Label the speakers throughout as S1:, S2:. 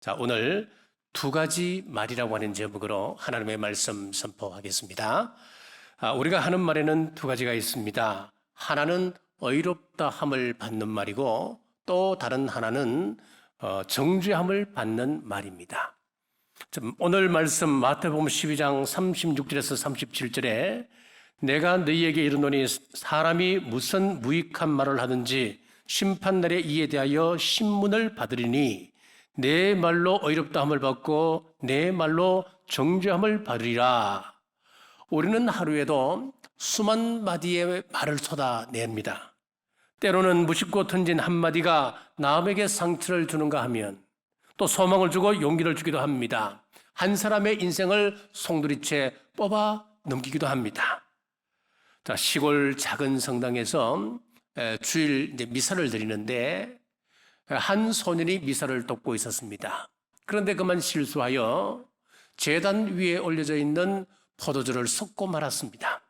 S1: 자, 오늘 두 가지 말이라고 하는 제목으로 하나님의 말씀 선포하겠습니다. 우리가 하는 말에는 두 가지가 있습니다. 하나는 의롭다 함을 받는 말이고 또 다른 하나는 정죄함을 받는 말입니다. 오늘 말씀 마태복음 12장 36절에서 37절에 내가 너희에게 이르노니 사람이 무슨 무익한 말을 하든지 심판날에 이에 대하여 신문을 받으리니 내 말로 의롭다함을 받고 내 말로 정죄함을 받으리라. 우리는 하루에도 수만 마디의 말을 쏟아냅니다. 때로는 무심코 던진 한마디가 남에게 상처를 주는가 하면 또 소망을 주고 용기를 주기도 합니다. 한 사람의 인생을 송두리째 뽑아 넘기기도 합니다. 자, 시골 작은 성당에서 주일 미사를 드리는데 한 소년이 미사를 돕고 있었습니다. 그런데 그만 실수하여 제단 위에 올려져 있는 포도주를 쏟고 말았습니다.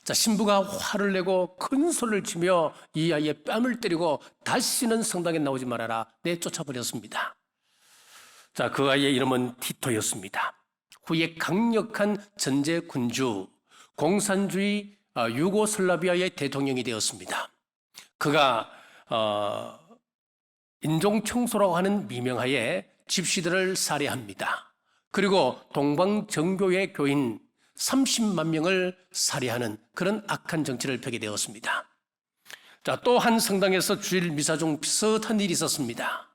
S1: 자, 신부가 화를 내고 큰 소리를 치며 이 아이의 뺨을 때리고 다시는 성당에 나오지 말아라 내쫓아버렸습니다. 자, 그 아이의 이름은 티토였습니다. 후에 강력한 전제 군주, 공산주의 유고슬라비아의 대통령이 되었습니다. 그가 인종청소라고 하는 미명하에 집시들을 살해합니다. 그리고 동방정교회 교인 30만 명을 살해하는 그런 악한 정치를 펴게 되었습니다. 자, 또 한 성당에서 주일 미사 중 비슷한 일이 있었습니다.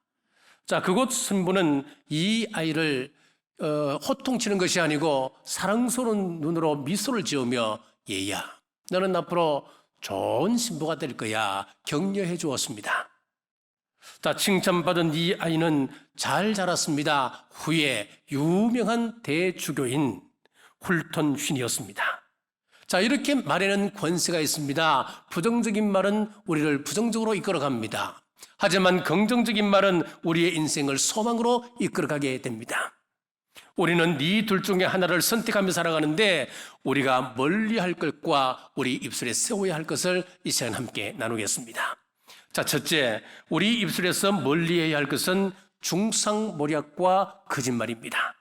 S1: 자, 그곳 신부는 이 아이를 호통치는 것이 아니고 사랑스러운 눈으로 미소를 지으며 얘야, 너는 앞으로 좋은 신부가 될 거야 격려해 주었습니다. 자, 칭찬받은 이 아이는 잘 자랐습니다. 후에 유명한 대주교인 훌턴 쉰이었습니다. 자, 이렇게 말에는 권세가 있습니다. 부정적인 말은 우리를 부정적으로 이끌어갑니다. 하지만 긍정적인 말은 우리의 인생을 소망으로 이끌어가게 됩니다. 우리는 이 둘 중에 하나를 선택하며 살아가는데 우리가 멀리할 것과 우리 입술에 세워야 할 것을 이 시간 함께 나누겠습니다. 자, 첫째, 우리 입술에서 멀리해야 할 것은 중상모략과 거짓말입니다.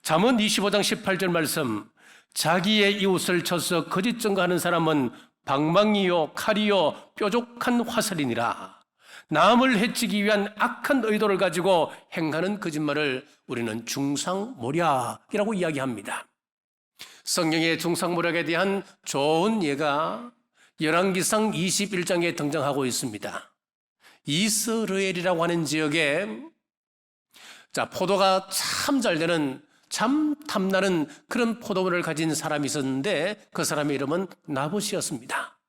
S1: 잠언 25장 18절 말씀, 자기의 이웃을 쳐서 거짓 증거하는 사람은 방망이요 칼이요 뾰족한 화살이니라. 남을 해치기 위한 악한 의도를 가지고 행하는 거짓말을 우리는 중상모략이라고 이야기합니다. 성경의 중상모략에 대한 좋은 예가 열왕기상 21장에 등장하고 있습니다. 이스라엘이라고 하는 지역에 포도가 참 잘 되는 참 탐나는 그런 포도원을 가진 사람이 있었는데 그 사람의 이름은 나봇이었습니다.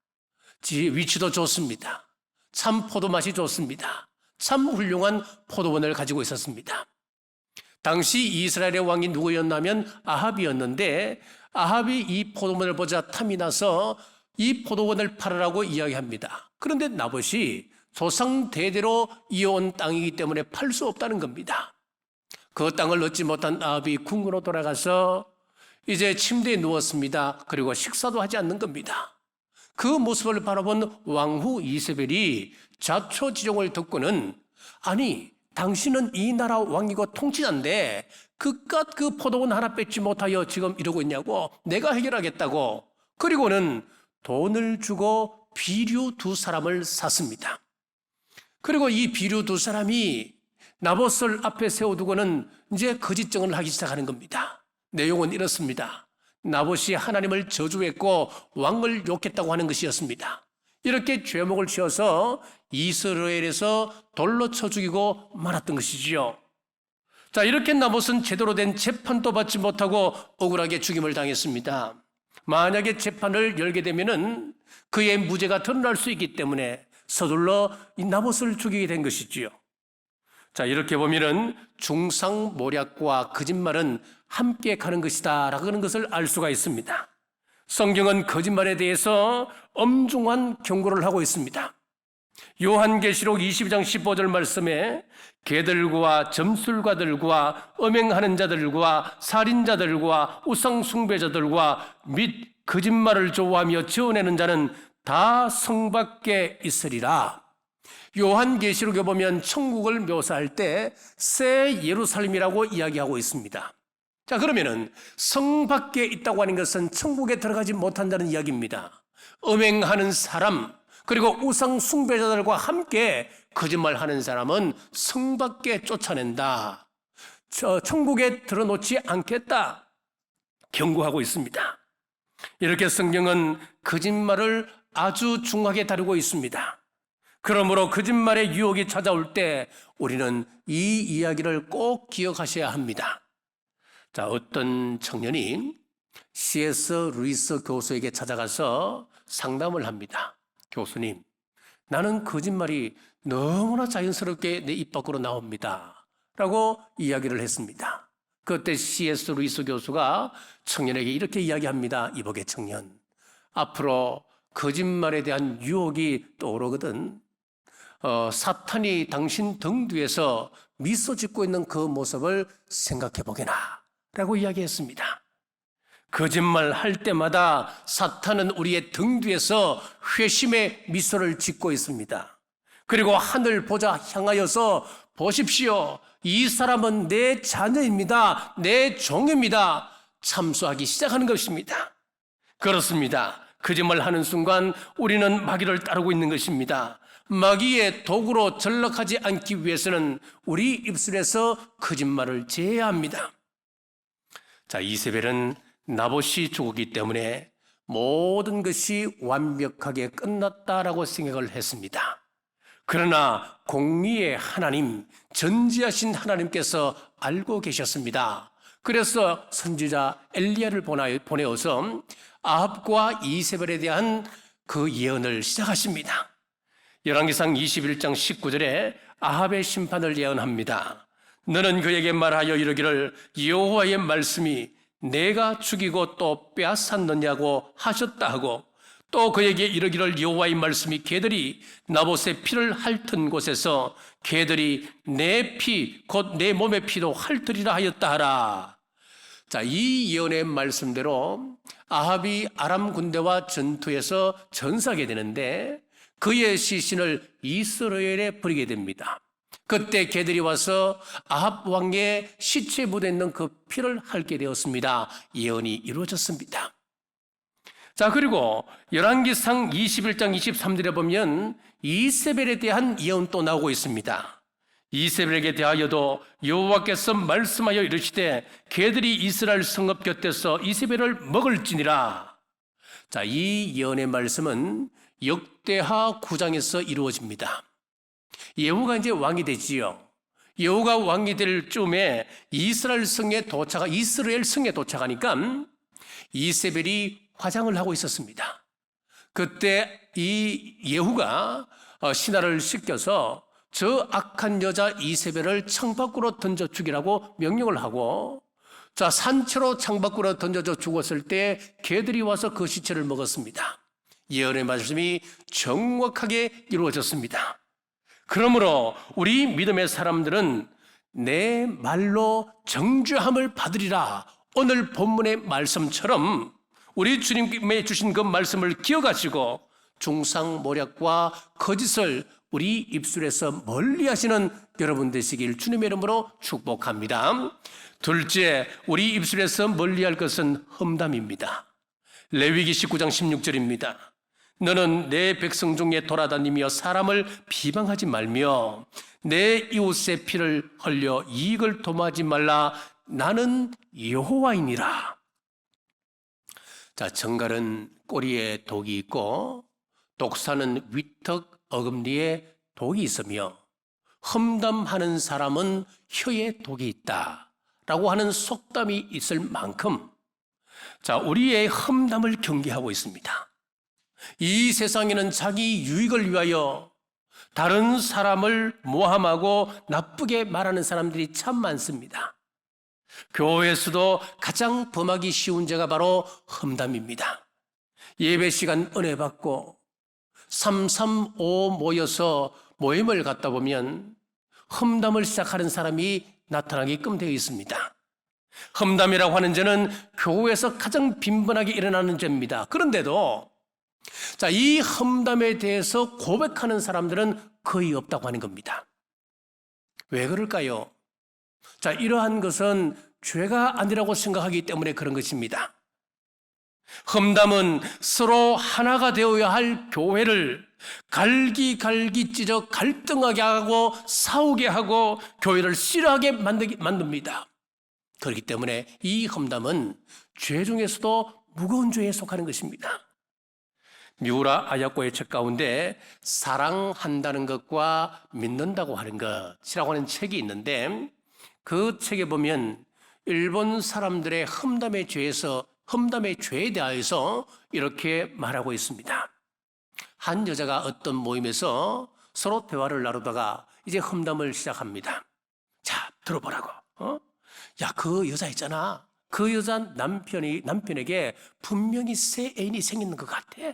S1: 위치도 좋습니다. 참 포도 맛이 좋습니다. 참 훌륭한 포도원을 가지고 있었습니다. 당시 이스라엘의 왕이 누구였냐면 아합이었는데 아합이 이 포도원을 보자 탐이 나서 이 포도원을 팔으라고 이야기합니다. 그런데 나봇이 조상 대대로 이어온 땅이기 때문에 팔 수 없다는 겁니다. 그 땅을 얻지 못한 아합이 궁으로 돌아가서 이제 침대에 누웠습니다. 그리고 식사도 하지 않는 겁니다. 그 모습을 바라본 왕후 이세벨이 자초지종을 듣고는 아니, 당신은 이 나라 왕이고 통치자인데 그깟 그 포도원 하나 뺏지 못하여 지금 이러고 있냐고, 내가 해결하겠다고. 그리고는 돈을 주고 비류 두 사람을 샀습니다. 그리고 이 비류 두 사람이 나봇을 앞에 세워두고는 이제 거짓증언을 하기 시작하는 겁니다. 내용은 이렇습니다. 나봇이 하나님을 저주했고 왕을 욕했다고 하는 것이었습니다. 이렇게 죄목을 지어서 이스라엘에서 돌로 쳐 죽이고 말았던 것이지요. 자, 이렇게 나봇은 제대로 된 재판도 받지 못하고 억울하게 죽임을 당했습니다. 만약에 재판을 열게 되면은 그의 무죄가 드러날 수 있기 때문에 서둘러 이 나봇을 죽이게 된 것이지요. 자, 이렇게 보면은 중상모략과 거짓말은 함께 가는 것이다라고 하는 것을 알 수가 있습니다. 성경은 거짓말에 대해서 엄중한 경고를 하고 있습니다. 요한계시록 22장 15절 말씀에 개들과 점술가들과 음행하는 자들과 살인자들과 우상 숭배자들과 및 거짓말을 좋아하며 지어내는 자는 다 성 밖에 있으리라. 요한계시록에 보면 천국을 묘사할 때 새 예루살렘이라고 이야기하고 있습니다. 자, 그러면은 성 밖에 있다고 하는 것은 천국에 들어가지 못한다는 이야기입니다. 음행하는 사람, 그리고 우상 숭배자들과 함께 거짓말하는 사람은 성 밖에 쫓아낸다. 천국에 들어놓지 않겠다. 경고하고 있습니다. 이렇게 성경은 거짓말을 아주 중하게 다루고 있습니다. 그러므로 거짓말의 유혹이 찾아올 때 우리는 이 이야기를 꼭 기억하셔야 합니다. 자, 어떤 청년이 C.S. 루이스 교수에게 찾아가서 상담을 합니다. 교수님, 나는 거짓말이 너무나 자연스럽게 내 입 밖으로 나옵니다. 라고 이야기를 했습니다. 그때 C.S. 루이스 교수가 청년에게 이렇게 이야기합니다. 이복의 청년, 앞으로 거짓말에 대한 유혹이 떠오르거든. 사탄이 당신 등 뒤에서 미소 짓고 있는 그 모습을 생각해 보게나 라고 이야기했습니다. 거짓말 할 때마다 사탄은 우리의 등 뒤에서 회심의 미소를 짓고 있습니다. 그리고 하늘 보자 향하여서 보십시오. 이 사람은 내 자녀입니다. 내 종입니다. 참소하기 시작하는 것입니다. 그렇습니다. 거짓말하는 순간 우리는 마귀를 따르고 있는 것입니다. 마귀의 도구로 전락하지 않기 위해서는 우리 입술에서 거짓말을 제해야 합니다. 자, 이세벨은 나봇이 죽었기 때문에 모든 것이 완벽하게 끝났다라고 생각을 했습니다. 그러나 공의의 하나님, 전지하신 하나님께서 알고 계셨습니다. 그래서 선지자 엘리야를 보내어서 아합과 이세벨에 대한 그 예언을 시작하십니다. 열왕기상 21장 19절에 아합의 심판을 예언합니다. 너는 그에게 말하여 이르기를 여호와의 말씀이 내가 죽이고 또 빼앗았느냐고 하셨다 하고, 또 그에게 이르기를 여호와의 말씀이 개들이 나봇의 피를 핥은 곳에서 개들이 내 피 곧 내 몸의 피도 핥으리라 하였다 하라. 자, 이 예언의 말씀대로 아합이 아람 군대와 전투에서 전사하게 되는데 그의 시신을 이스라엘에 버리게 됩니다. 그때 개들이 와서 아합 왕의 시체에 묻어 있는 그 피를 핥게 되었습니다. 예언이 이루어졌습니다. 자, 그리고 열왕기상 21장 23절에 보면 이세벨에 대한 예언 또 나오고 있습니다. 이세벨에게 대하여도 여호와께서 말씀하여 이르시되 개들이 이스라엘 성읍 곁에서 이세벨을 먹을지니라. 자, 이 예언의 말씀은 역대하 9장에서 이루어집니다. 예후가 이제 왕이 되지요. 예후가 왕이 될 쯤에 이스라엘 성에 도착하니까 이세벨이 화장을 하고 있었습니다. 그때 이 예후가 신하를 시켜서 저 악한 여자 이세벨을 창밖으로 던져 죽이라고 명령을 하고, 자, 산채로 창밖으로 던져져 죽었을 때 개들이 와서 그 시체를 먹었습니다. 예언의 말씀이 정확하게 이루어졌습니다. 그러므로 우리 믿음의 사람들은 내 말로 정죄함을 받으리라. 오늘 본문의 말씀처럼 우리 주님께 주신 그 말씀을 기억하시고 중상모략과 거짓을 우리 입술에서 멀리 하시는 여러분 되시길 주님의 이름으로 축복합니다. 둘째, 우리 입술에서 멀리할 것은 험담입니다. 레위기 19장 16절입니다. 너는 내 백성 중에 돌아다니며 사람을 비방하지 말며 내 이웃의 피를 흘려 이익을 도모하지 말라. 나는 여호와이니라. 자, 정갈은 꼬리에 독이 있고 독사는 위턱 어금니에 독이 있으며 험담하는 사람은 혀에 독이 있다라고 하는 속담이 있을 만큼, 자, 우리의 험담을 경계하고 있습니다. 이 세상에는 자기 유익을 위하여 다른 사람을 모함하고 나쁘게 말하는 사람들이 참 많습니다. 교회에서도 가장 범하기 쉬운 죄가 바로 험담입니다. 예배 시간 은혜 받고 335 모여서 모임을 갖다 보면 험담을 시작하는 사람이 나타나게끔 되어 있습니다. 험담이라고 하는 죄는 교회에서 가장 빈번하게 일어나는 죄입니다. 그런데도 자, 이 험담에 대해서 고백하는 사람들은 거의 없다고 하는 겁니다. 왜 그럴까요? 자, 이러한 것은 죄가 아니라고 생각하기 때문에 그런 것입니다. 험담은 서로 하나가 되어야 할 교회를 갈기갈기 찢어 갈등하게 하고 싸우게 하고 교회를 싫어하게 만듭니다. 그렇기 때문에 이 험담은 죄 중에서도 무거운 죄에 속하는 것입니다. 미우라 아야코의 책 가운데 사랑한다는 것과 믿는다고 하는 것이라고 하는 책이 있는데, 그 책에 보면 일본 사람들의 험담의 죄에 대하여서 이렇게 말하고 있습니다. 한 여자가 어떤 모임에서 서로 대화를 나누다가 이제 험담을 시작합니다. 자, 들어보라고. 야, 그 여자 있잖아. 그 여자 남편에게 분명히 새 애인이 생기는 것 같아.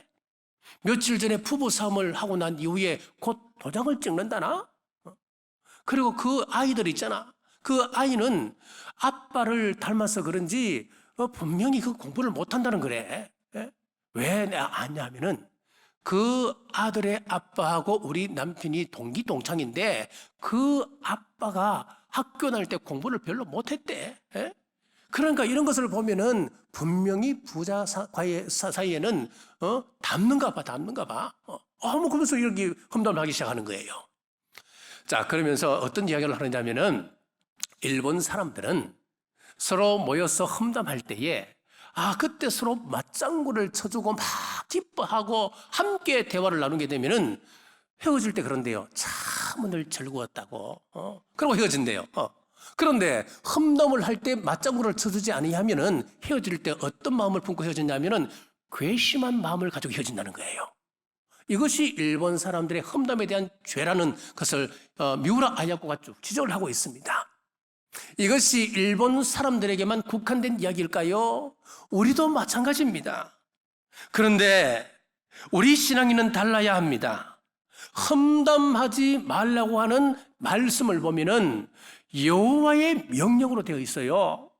S1: 며칠 전에 부부싸움을 하고 난 이후에 곧 도장을 찍는다나? 그리고 그 아이들 있잖아. 그 아이는 아빠를 닮아서 그런지 분명히 그 공부를 못한다는 거래. 왜 내가 아냐면은 그 아들의 아빠하고 우리 남편이 동기동창인데 그 아빠가 학교 다닐 때 공부를 별로 못했대. 그러니까 이런 것을 보면은 분명히 부자 사이에는 닮는가 봐. 뭐 그러면서 이렇게 험담을 하기 시작하는 거예요. 자, 그러면서 어떤 이야기를 하느냐면은 일본 사람들은 서로 모여서 험담할 때에 그때 서로 맞장구를 쳐주고 막 기뻐하고 함께 대화를 나누게 되면은 헤어질 때 그런데요. 참 오늘 즐거웠다고. 그러고 헤어진대요. 그런데 험담을 할 때 맞장구를 쳐주지 아니하면은 헤어질 때 어떤 마음을 품고 헤어졌냐면은 괘씸한 마음을 가지고 헤어진다는 거예요. 이것이 일본 사람들의 험담에 대한 죄라는 것을 미우라 아야코가 쭉 지적을 하고 있습니다. 이것이 일본 사람들에게만 국한된 이야기일까요? 우리도 마찬가지입니다. 그런데 우리 신앙인은 달라야 합니다. 험담하지 말라고 하는 말씀을 보면은 여호와의 명령으로 되어 있어요.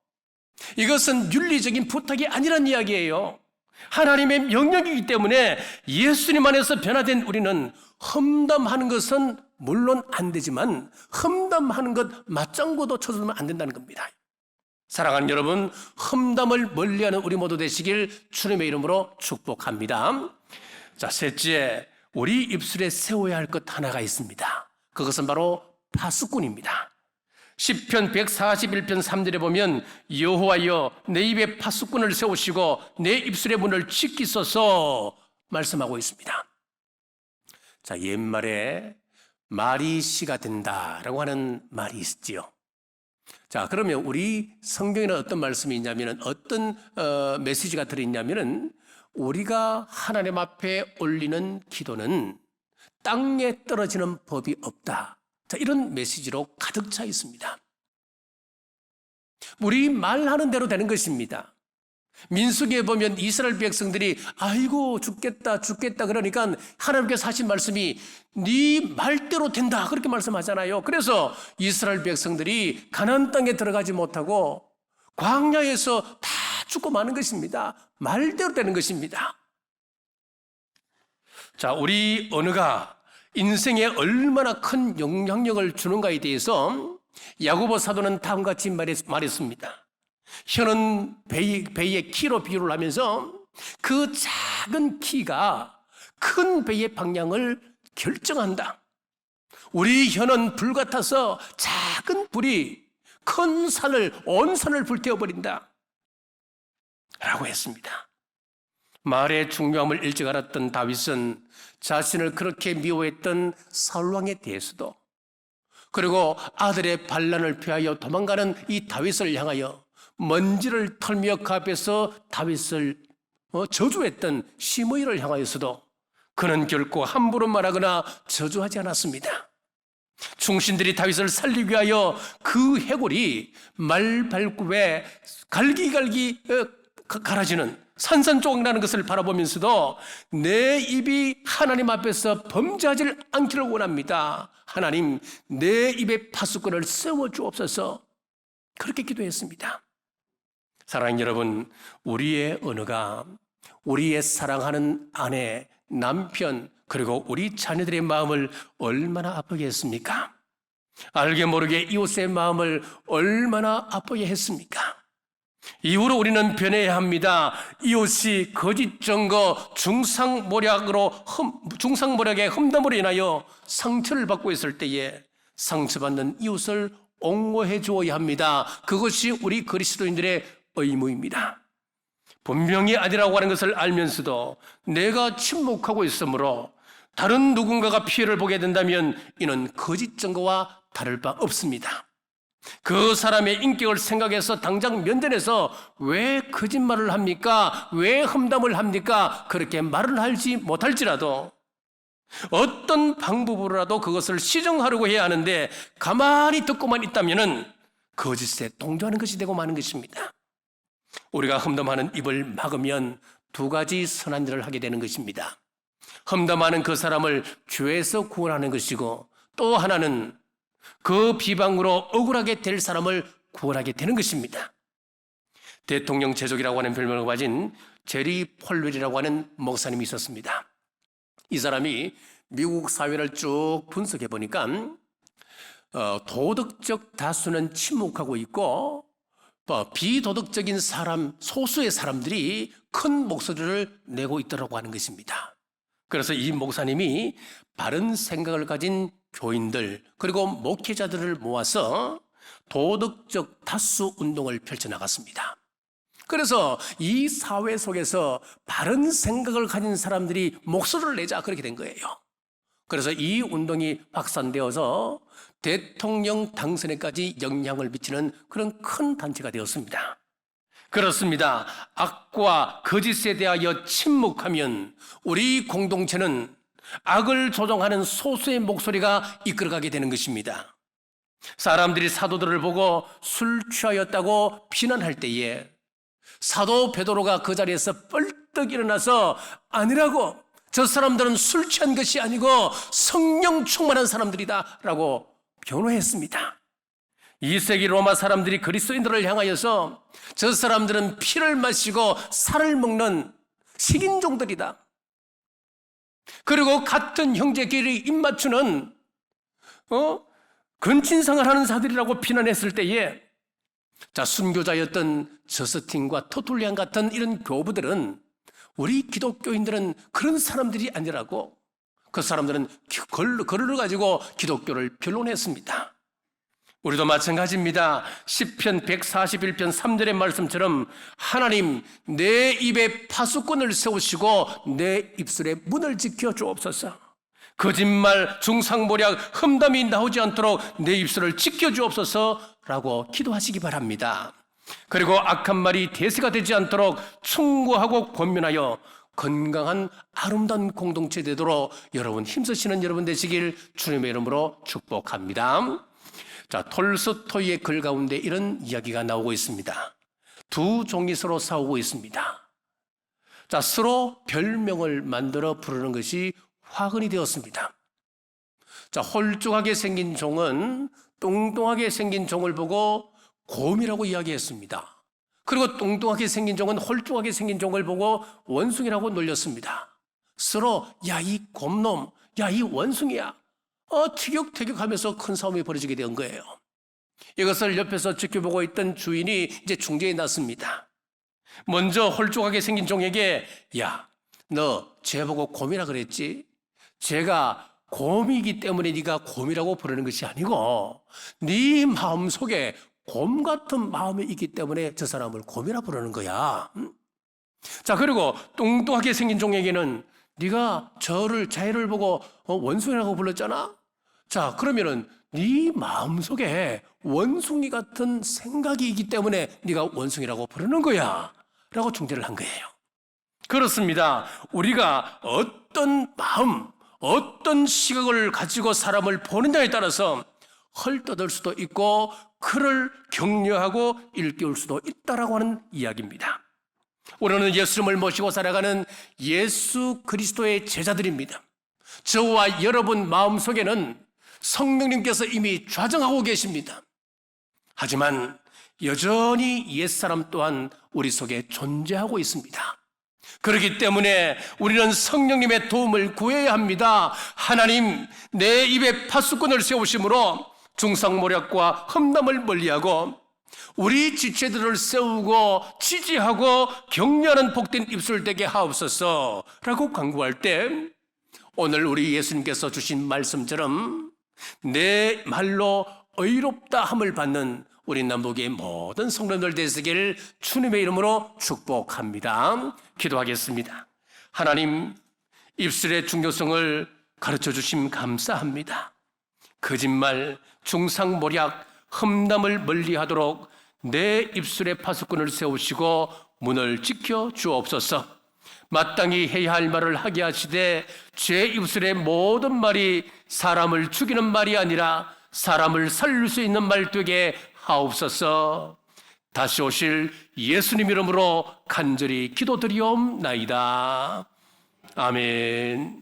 S1: 이것은 윤리적인 부탁이 아니란 이야기예요. 하나님의 명령이기 때문에 예수님 안에서 변화된 우리는 험담하는 것은 물론 안 되지만 험담하는 것 맞장구도 쳐주면 안 된다는 겁니다. 사랑하는 여러분, 험담을 멀리하는 우리 모두 되시길 주님의 이름으로 축복합니다. 자, 셋째, 우리 입술에 세워야 할 것 하나가 있습니다. 그것은 바로 파수꾼입니다. 시편 141편 3절에 보면 여호와여 내 입에 파수꾼을 세우시고 내 입술의 문을 지키소서 말씀하고 있습니다. 자, 옛말에 말이 씨가 된다라고 하는 말이 있지요. 자, 그러면 우리 성경에는 어떤 말씀이 있냐면 어떤 메시지가 들어있냐면은 우리가 하나님 앞에 올리는 기도는 땅에 떨어지는 법이 없다. 자, 이런 메시지로 가득 차 있습니다. 우리 말하는 대로 되는 것입니다. 민수기에 보면 이스라엘 백성들이 아이고 죽겠다 그러니까 하나님께서 하신 말씀이 네 말대로 된다 그렇게 말씀하잖아요. 그래서 이스라엘 백성들이 가나안 땅에 들어가지 못하고 광야에서 다 죽고 마는 것입니다. 말대로 되는 것입니다. 자, 우리 언어가 인생에 얼마나 큰 영향력을 주는가에 대해서 야고보 사도는 다음과 같이 말했습니다. 혀는 배의 키로 비유를 하면서 그 작은 키가 큰 배의 방향을 결정한다. 우리 혀는 불 같아서 작은 불이 큰 산을 온 산을 불태워버린다 라고 했습니다. 말의 중요함을 일찍 알았던 다윗은 자신을 그렇게 미워했던 사울왕에 대해서도, 그리고 아들의 반란을 피하여 도망가는 이 다윗을 향하여 먼지를 털며 그 앞에서 다윗을 저주했던 시므이를 향하여서도 그는 결코 함부로 말하거나 저주하지 않았습니다. 충신들이 다윗을 살리기 위하여 그 해골이 말발굽에 갈기갈기 갈아지는 산산조각 나는 것을 바라보면서도 내 입이 하나님 앞에서 범죄하지 않기를 원합니다. 하나님, 내 입에 파수꾼을 세워주옵소서. 그렇게 기도했습니다. 사랑하는 여러분, 우리의 언어가 우리의 사랑하는 아내, 남편, 그리고 우리 자녀들의 마음을 얼마나 아프게 했습니까? 알게 모르게 이웃의 마음을 얼마나 아프게 했습니까? 이후로 우리는 변해야 합니다. 이웃이 거짓 증거, 중상모략의 험담으로 인하여 상처를 받고 있을 때에 상처받는 이웃을 옹호해 주어야 합니다. 그것이 우리 그리스도인들의 의무입니다. 분명히 아니라고 하는 것을 알면서도 내가 침묵하고 있으므로 다른 누군가가 피해를 보게 된다면 이는 거짓 증거와 다를 바 없습니다. 그 사람의 인격을 생각해서 당장 면전에서 왜 거짓말을 합니까? 왜 험담을 합니까? 그렇게 말을 하지 못할지라도 어떤 방법으로라도 그것을 시정하려고 해야 하는데 가만히 듣고만 있다면 거짓에 동조하는 것이 되고 마는 것입니다. 우리가 험담하는 입을 막으면 두 가지 선한 일을 하게 되는 것입니다. 험담하는 그 사람을 죄에서 구원하는 것이고, 또 하나는 그 비방으로 억울하게 될 사람을 구원하게 되는 것입니다. 대통령 제족이라고 하는 별명을 가진 제리 폴웰이라고 하는 목사님이 있었습니다. 이 사람이 미국 사회를 쭉 분석해 보니까 도덕적 다수는 침묵하고 있고 비도덕적인 사람, 소수의 사람들이 큰 목소리를 내고 있더라고 하는 것입니다. 그래서 이 목사님이 바른 생각을 가진 교인들 그리고 목회자들을 모아서 도덕적 다수 운동을 펼쳐나갔습니다. 그래서 이 사회 속에서 바른 생각을 가진 사람들이 목소리를 내자 그렇게 된 거예요. 그래서 이 운동이 확산되어서 대통령 당선에까지 영향을 미치는 그런 큰 단체가 되었습니다. 그렇습니다. 악과 거짓에 대하여 침묵하면 우리 공동체는 악을 조종하는 소수의 목소리가 이끌어가게 되는 것입니다. 사람들이 사도들을 보고 술 취하였다고 비난할 때에 사도 베드로가 그 자리에서 뻘떡 일어나서 아니라고, 저 사람들은 술 취한 것이 아니고 성령 충만한 사람들이다 라고 변호했습니다. 2세기 로마 사람들이 그리스도인들을 향하여서 저 사람들은 피를 마시고 살을 먹는 식인종들이다. 그리고 같은 형제끼리 입맞추는 근친상을 하는 자들이라고 비난했을 때에 순교자였던 저스틴과 터툴리안 같은 이런 교부들은 우리 기독교인들은 그런 사람들이 아니라고 그 사람들은 글을 가지고 기독교를 변론했습니다. 우리도 마찬가지입니다. 시편 141편 3절의 말씀처럼 하나님 내 입에 파수꾼을 세우시고 내 입술에 문을 지켜 주옵소서. 거짓말, 중상모략, 험담이 나오지 않도록 내 입술을 지켜 주옵소서라고 기도하시기 바랍니다. 그리고 악한 말이 대세가 되지 않도록 충고하고 권면하여 건강한 아름다운 공동체 되도록 여러분 힘쓰시는 여러분 되시길 주님의 이름으로 축복합니다. 톨스토이의 글 가운데 이런 이야기가 나오고 있습니다. 두 종이 서로 싸우고 있습니다. 서로 별명을 만들어 부르는 것이 화근이 되었습니다. 홀쭉하게 생긴 종은 뚱뚱하게 생긴 종을 보고 곰이라고 이야기했습니다. 그리고 뚱뚱하게 생긴 종은 홀쭉하게 생긴 종을 보고 원숭이라고 놀렸습니다. 서로 야 이 곰놈, 야 이 원숭이야, 티격태격하면서 큰 싸움이 벌어지게 된 거예요. 이것을 옆에서 지켜보고 있던 주인이 이제 중재에 났습니다. 먼저 홀쭉하게 생긴 종에게 야, 너 쟤 보고 곰이라 그랬지? 쟤가 곰이기 때문에 네가 곰이라고 부르는 것이 아니고 네 마음속에 곰 같은 마음이 있기 때문에 저 사람을 곰이라 부르는 거야. 그리고 뚱뚱하게 생긴 종에게는 네가 자해를 보고 원숭이라고 불렀잖아. 그러면은 네 마음속에 원숭이 같은 생각이 있기 때문에 네가 원숭이라고 부르는 거야 라고 중재를 한 거예요. 그렇습니다. 우리가 어떤 마음, 어떤 시각을 가지고 사람을 보느냐에 따라서 헐떠들 수도 있고 그를 격려하고 일깨울 수도 있다라고 하는 이야기입니다. 우리는 예수님을 모시고 살아가는 예수 그리스도의 제자들입니다. 저와 여러분 마음속에는 성령님께서 이미 좌정하고 계십니다. 하지만 여전히 옛사람 또한 우리 속에 존재하고 있습니다. 그렇기 때문에 우리는 성령님의 도움을 구해야 합니다. 하나님, 내 입에 파수꾼을 세우심으로 중상모략과 험담을 멀리하고 우리 지체들을 세우고 지지하고 격려하는 복된 입술 되게 하옵소서 라고 간구할 때, 오늘 우리 예수님께서 주신 말씀처럼 내 말로 의롭다 함을 받는 우리 남북의 모든 성도들 되시길 주님의 이름으로 축복합니다. 기도하겠습니다. 하나님, 입술의 중요성을 가르쳐 주심 감사합니다. 거짓말, 중상모략, 험담을 멀리하도록 내 입술의 파수꾼을 세우시고 문을 지켜 주옵소서. 마땅히 해야 할 말을 하게 하시되 제 입술의 모든 말이 사람을 죽이는 말이 아니라 사람을 살릴 수 있는 말 되게 하옵소서. 다시 오실 예수님 이름으로 간절히 기도드리옵나이다. 아멘.